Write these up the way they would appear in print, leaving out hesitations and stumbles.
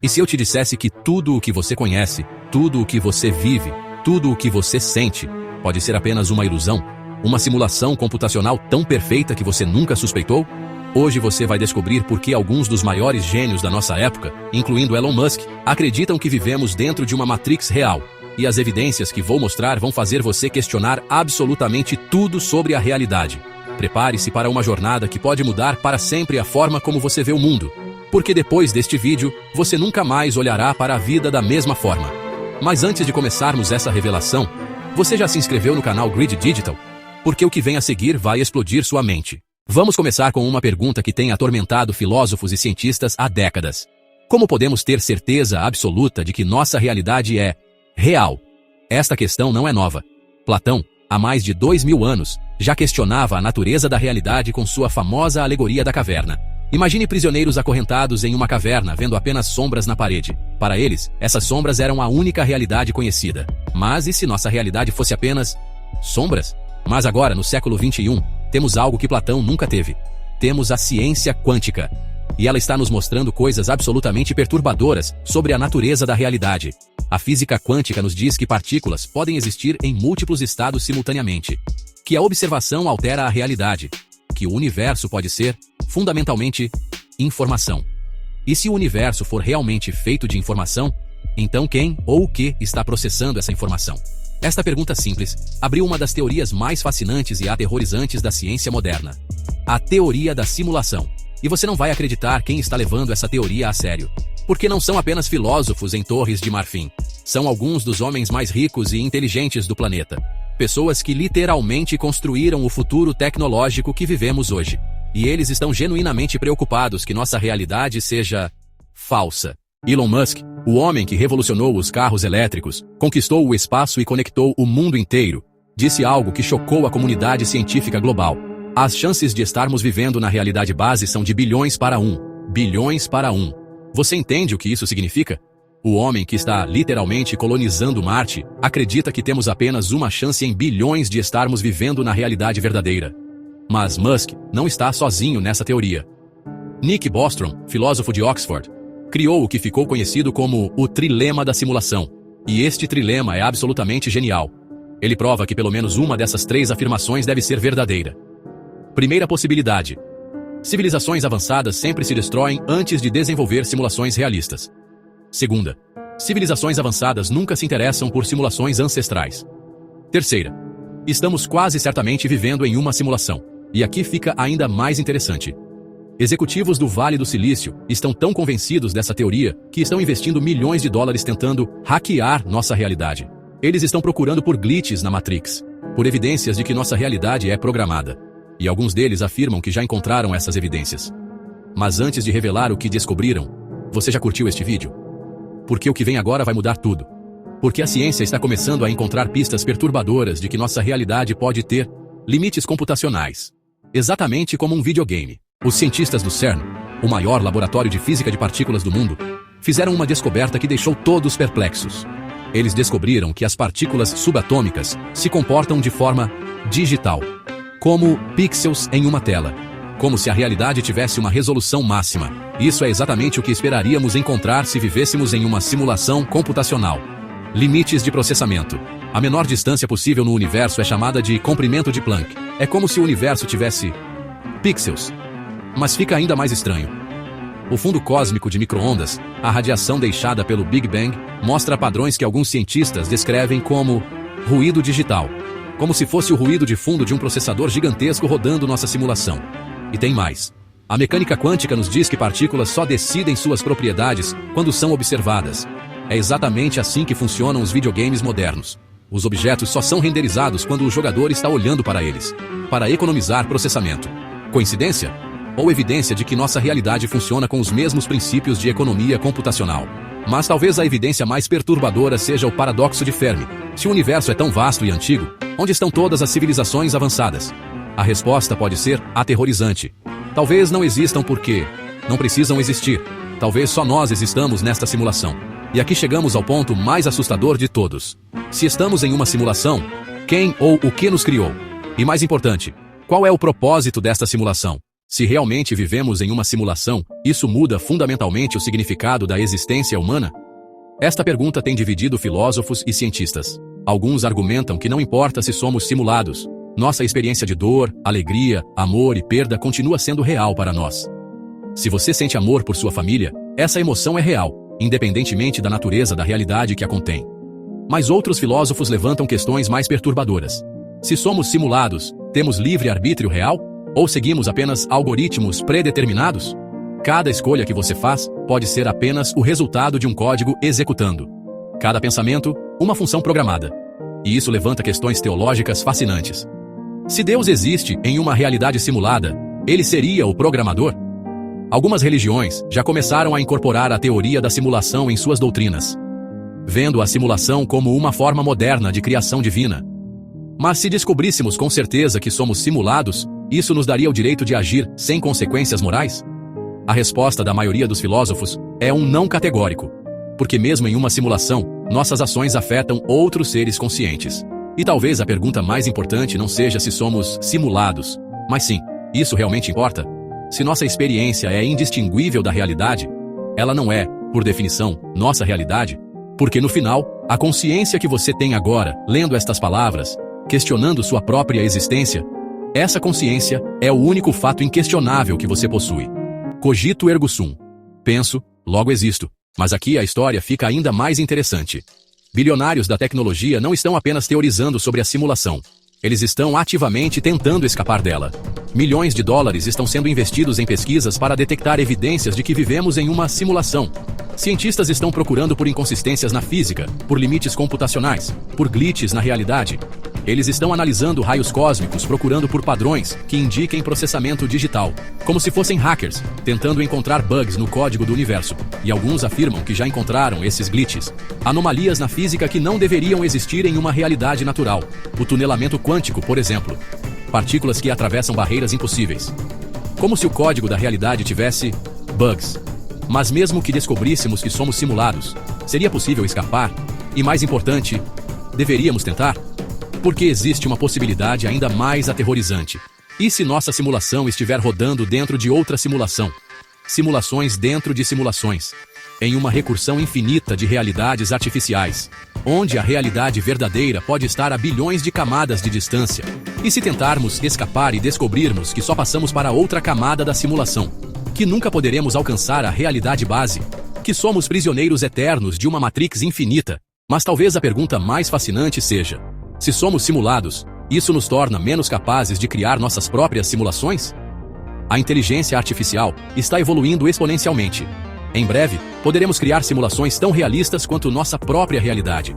E se eu te dissesse que tudo o que você conhece, tudo o que você vive, tudo o que você sente, pode ser apenas uma ilusão? Uma simulação computacional tão perfeita que você nunca suspeitou? Hoje você vai descobrir por que alguns dos maiores gênios da nossa época, incluindo Elon Musk, acreditam que vivemos dentro de uma Matrix real. E as evidências que vou mostrar vão fazer você questionar absolutamente tudo sobre a realidade. Prepare-se para uma jornada que pode mudar para sempre a forma como você vê o mundo. Porque depois deste vídeo, você nunca mais olhará para a vida da mesma forma. Mas antes de começarmos essa revelação, você já se inscreveu no canal Grid Digital? Porque o que vem a seguir vai explodir sua mente. Vamos começar com uma pergunta que tem atormentado filósofos e cientistas há décadas. Como podemos ter certeza absoluta de que nossa realidade é real? Esta questão não é nova. Platão, há mais de 2000 anos, já questionava a natureza da realidade com sua famosa alegoria da caverna. Imagine prisioneiros acorrentados em uma caverna vendo apenas sombras na parede. Para eles, essas sombras eram a única realidade conhecida. Mas e se nossa realidade fosse apenas sombras? Mas agora, no século XXI, temos algo que Platão nunca teve. Temos a ciência quântica. E ela está nos mostrando coisas absolutamente perturbadoras sobre a natureza da realidade. A física quântica nos diz que partículas podem existir em múltiplos estados simultaneamente. Que a observação altera a realidade. Que o universo pode ser, fundamentalmente, informação. E se o universo for realmente feito de informação, então quem ou o que está processando essa informação? Esta pergunta simples abriu uma das teorias mais fascinantes e aterrorizantes da ciência moderna. A teoria da simulação. E você não vai acreditar quem está levando essa teoria a sério. Porque não são apenas filósofos em Torres de Marfim. São alguns dos homens mais ricos e inteligentes do planeta. Pessoas que literalmente construíram o futuro tecnológico que vivemos hoje. E eles estão genuinamente preocupados que nossa realidade seja falsa. Elon Musk, o homem que revolucionou os carros elétricos, conquistou o espaço e conectou o mundo inteiro, disse algo que chocou a comunidade científica global. As chances de estarmos vivendo na realidade base são de bilhões para 1. Bilhões para 1. Você entende o que isso significa? O homem que está literalmente colonizando Marte acredita que temos apenas uma chance em bilhões de estarmos vivendo na realidade verdadeira. Mas Musk não está sozinho nessa teoria. Nick Bostrom, filósofo de Oxford, criou o que ficou conhecido como o trilema da simulação. E este trilema é absolutamente genial. Ele prova que pelo menos uma dessas 3 afirmações deve ser verdadeira. Primeira possibilidade. Civilizações avançadas sempre se destroem antes de desenvolver simulações realistas. Segunda. Civilizações avançadas nunca se interessam por simulações ancestrais. Terceira. Estamos quase certamente vivendo em uma simulação. E aqui fica ainda mais interessante. Executivos do Vale do Silício estão tão convencidos dessa teoria que estão investindo milhões de dólares tentando hackear nossa realidade. Eles estão procurando por glitches na Matrix, por evidências de que nossa realidade é programada. E alguns deles afirmam que já encontraram essas evidências. Mas antes de revelar o que descobriram, você já curtiu este vídeo? Porque o que vem agora vai mudar tudo. Porque a ciência está começando a encontrar pistas perturbadoras de que nossa realidade pode ter limites computacionais. Exatamente como um videogame. Os cientistas do CERN, o maior laboratório de física de partículas do mundo, fizeram uma descoberta que deixou todos perplexos. Eles descobriram que as partículas subatômicas se comportam de forma digital, como pixels em uma tela. Como se a realidade tivesse uma resolução máxima. Isso é exatamente o que esperaríamos encontrar se vivêssemos em uma simulação computacional. Limites de processamento. A menor distância possível no universo é chamada de comprimento de Planck. É como se o universo tivesse pixels. Mas fica ainda mais estranho. O fundo cósmico de micro-ondas, a radiação deixada pelo Big Bang, mostra padrões que alguns cientistas descrevem como ruído digital. Como se fosse o ruído de fundo de um processador gigantesco rodando nossa simulação. E tem mais. A mecânica quântica nos diz que partículas só decidem suas propriedades quando são observadas. É exatamente assim que funcionam os videogames modernos. Os objetos só são renderizados quando o jogador está olhando para eles, para economizar processamento. Coincidência? Ou evidência de que nossa realidade funciona com os mesmos princípios de economia computacional? Mas talvez a evidência mais perturbadora seja o paradoxo de Fermi. Se o universo é tão vasto e antigo, onde estão todas as civilizações avançadas? A resposta pode ser aterrorizante. Talvez não existam porque não precisam existir. Talvez só nós existamos nesta simulação. E aqui chegamos ao ponto mais assustador de todos. Se estamos em uma simulação, quem ou o que nos criou? E mais importante, qual é o propósito desta simulação? Se realmente vivemos em uma simulação, isso muda fundamentalmente o significado da existência humana? Esta pergunta tem dividido filósofos e cientistas. Alguns argumentam que não importa se somos simulados, nossa experiência de dor, alegria, amor e perda continua sendo real para nós. Se você sente amor por sua família, essa emoção é real, independentemente da natureza da realidade que a contém. Mas outros filósofos levantam questões mais perturbadoras. Se somos simulados, temos livre-arbítrio real? Ou seguimos apenas algoritmos predeterminados? Cada escolha que você faz pode ser apenas o resultado de um código executando. Cada pensamento, uma função programada. E isso levanta questões teológicas fascinantes. Se Deus existe em uma realidade simulada, ele seria o programador? Algumas religiões já começaram a incorporar a teoria da simulação em suas doutrinas, vendo a simulação como uma forma moderna de criação divina. Mas se descobríssemos com certeza que somos simulados, isso nos daria o direito de agir sem consequências morais? A resposta da maioria dos filósofos é um não categórico, porque mesmo em uma simulação, nossas ações afetam outros seres conscientes. E talvez a pergunta mais importante não seja se somos simulados, mas sim, isso realmente importa? Se nossa experiência é indistinguível da realidade, ela não é, por definição, nossa realidade? Porque no final, a consciência que você tem agora, lendo estas palavras, questionando sua própria existência, essa consciência é o único fato inquestionável que você possui. Cogito ergo sum. Penso, logo existo. Mas aqui a história fica ainda mais interessante. Bilionários da tecnologia não estão apenas teorizando sobre a simulação. Eles estão ativamente tentando escapar dela. Milhões de dólares estão sendo investidos em pesquisas para detectar evidências de que vivemos em uma simulação. Cientistas estão procurando por inconsistências na física, por limites computacionais, por glitches na realidade. Eles estão analisando raios cósmicos procurando por padrões que indiquem processamento digital, como se fossem hackers, tentando encontrar bugs no código do universo. E alguns afirmam que já encontraram esses glitches, anomalias na física que não deveriam existir em uma realidade natural. O tunelamento quântico, por exemplo. Partículas que atravessam barreiras impossíveis. Como se o código da realidade tivesse bugs. Mas mesmo que descobríssemos que somos simulados, seria possível escapar? E mais importante, deveríamos tentar? Porque existe uma possibilidade ainda mais aterrorizante. E se nossa simulação estiver rodando dentro de outra simulação? Simulações dentro de simulações. Em uma recursão infinita de realidades artificiais, onde a realidade verdadeira pode estar a bilhões de camadas de distância. E se tentarmos escapar e descobrirmos que só passamos para outra camada da simulação? Que nunca poderemos alcançar a realidade base? Que somos prisioneiros eternos de uma Matrix infinita? Mas talvez a pergunta mais fascinante seja: se somos simulados, isso nos torna menos capazes de criar nossas próprias simulações? A inteligência artificial está evoluindo exponencialmente. Em breve, poderemos criar simulações tão realistas quanto nossa própria realidade.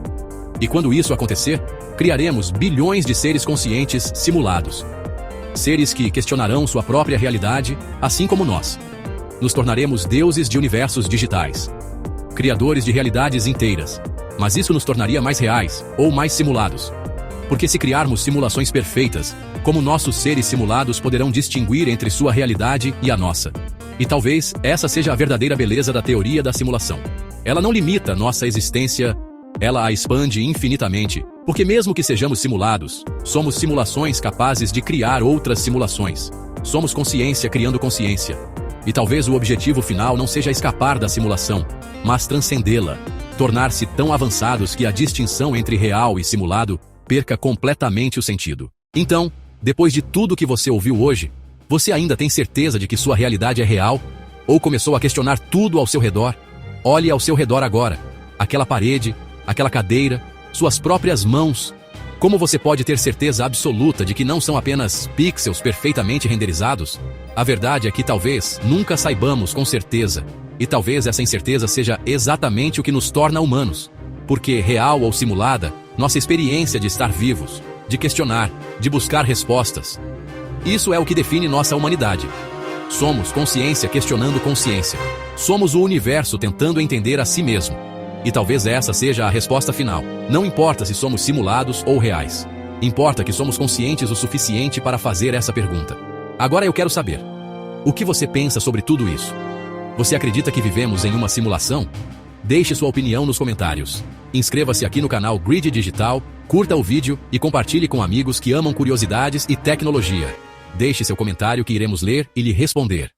E quando isso acontecer, criaremos bilhões de seres conscientes simulados. Seres que questionarão sua própria realidade, assim como nós. Nos tornaremos deuses de universos digitais. Criadores de realidades inteiras. Mas isso nos tornaria mais reais, ou mais simulados. Porque se criarmos simulações perfeitas, como nossos seres simulados poderão distinguir entre sua realidade e a nossa? E talvez essa seja a verdadeira beleza da teoria da simulação. Ela não limita nossa existência, ela a expande infinitamente, porque mesmo que sejamos simulados, somos simulações capazes de criar outras simulações. Somos consciência criando consciência. E talvez o objetivo final não seja escapar da simulação, mas transcendê-la, tornar-se tão avançados que a distinção entre real e simulado perca completamente o sentido. Então, depois de tudo que você ouviu hoje, você ainda tem certeza de que sua realidade é real? Ou começou a questionar tudo ao seu redor? Olhe ao seu redor agora. Aquela parede, aquela cadeira, suas próprias mãos. Como você pode ter certeza absoluta de que não são apenas pixels perfeitamente renderizados? A verdade é que talvez nunca saibamos com certeza. E talvez essa incerteza seja exatamente o que nos torna humanos. Porque, real ou simulada, nossa experiência de estar vivos, de questionar, de buscar respostas. Isso é o que define nossa humanidade. Somos consciência questionando consciência. Somos o universo tentando entender a si mesmo. E talvez essa seja a resposta final. Não importa se somos simulados ou reais. Importa que somos conscientes o suficiente para fazer essa pergunta. Agora eu quero saber: o que você pensa sobre tudo isso? Você acredita que vivemos em uma simulação? Deixe sua opinião nos comentários. Inscreva-se aqui no canal Grid Digital, curta o vídeo e compartilhe com amigos que amam curiosidades e tecnologia. Deixe seu comentário que iremos ler e lhe responder.